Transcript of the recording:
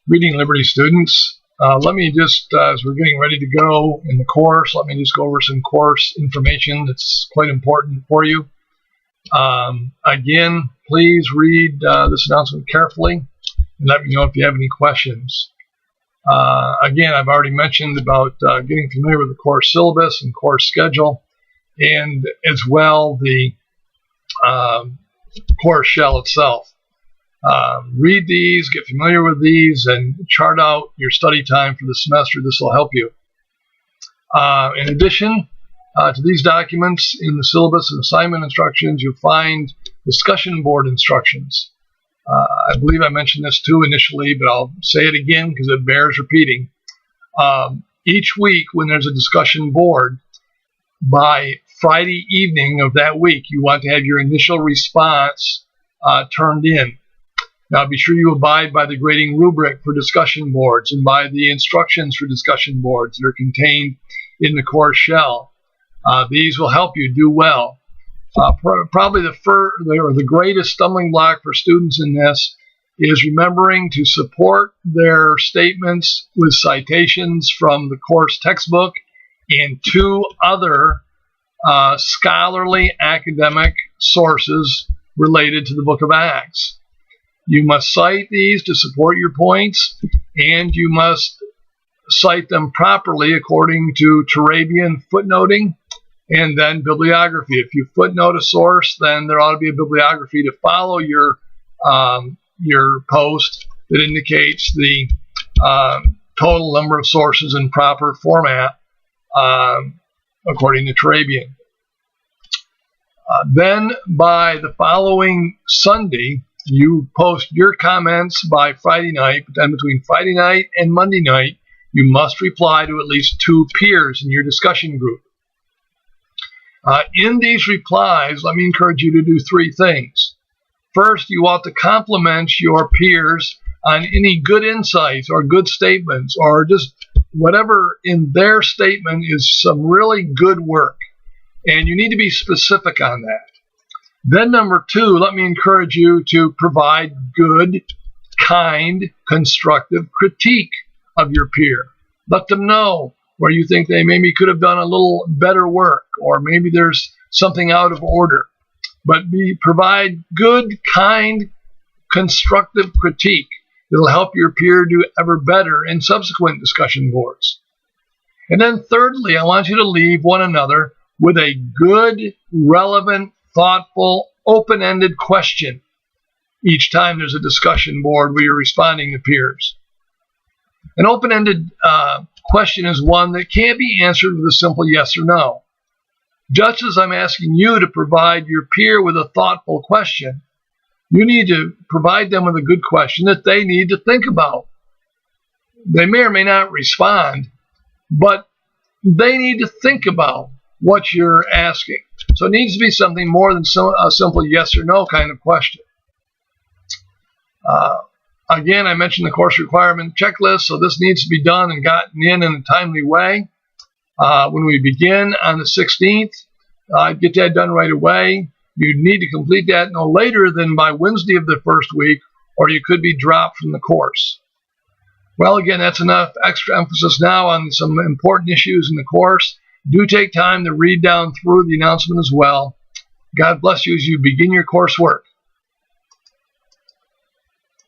Reading Liberty students, let me just, as we're getting ready to go in the course, let me just go over some course information that's quite important for you. Again, please read this announcement carefully and let me know if you have any questions. Again, I've already mentioned about getting familiar with the course syllabus and course schedule, and as well the course shell itself. Read these, get familiar with these, and chart out your study time for the semester. This will help you. In addition to these documents, in the syllabus and assignment instructions, you'll find discussion board instructions. I believe I mentioned this too initially, but I'll say it again because it bears repeating. Each week when there's a discussion board, by Friday evening of that week, you want to have your initial response turned in. Now, be sure you abide by the grading rubric for discussion boards and by the instructions for discussion boards that are contained in the course shell. These will help you do well. Probably the greatest stumbling block for students in this is remembering to support their statements with citations from the course textbook and 2 other scholarly academic sources related to the book of Acts. You must cite these to support your points, and you must cite them properly according to Turabian footnoting and then bibliography. If you footnote a source, then there ought to be a bibliography to follow your post that indicates the total number of sources in proper format according to Turabian. Then by the following Sunday, you post your comments by Friday night, but then between Friday night and Monday night, you must reply to at least 2 peers in your discussion group. In these replies, let me encourage you to do 3 things. First, you ought to compliment your peers on any good insights or good statements or just whatever in their statement is some really good work. And you need to be specific on that. Then number 2, let me encourage you to provide good, kind, constructive critique of your peer. Let them know where you think they maybe could have done a little better work, or maybe there's something out of order. But provide good, kind, constructive critique that will help your peer do ever better in subsequent discussion boards. And then thirdly, I want you to leave one another with a good, relevant, thoughtful, open-ended question each time there's a discussion board where you're responding to peers. An open-ended question is one that can't be answered with a simple yes or no. Just as I'm asking you to provide your peer with a thoughtful question, you need to provide them with a good question that they need to think about. They may or may not respond, but they need to think about what you're asking. So it needs to be something more than a simple yes or no kind of question. Again, I mentioned the course requirement checklist, so this needs to be done and gotten in a timely way. When we begin on the 16th, get that done right away. You need to complete that no later than by Wednesday of the first week, or you could be dropped from the course. Well, again, that's enough extra emphasis now on some important issues in the course. Do take time to read down through the announcement as well. God bless you as you begin your coursework.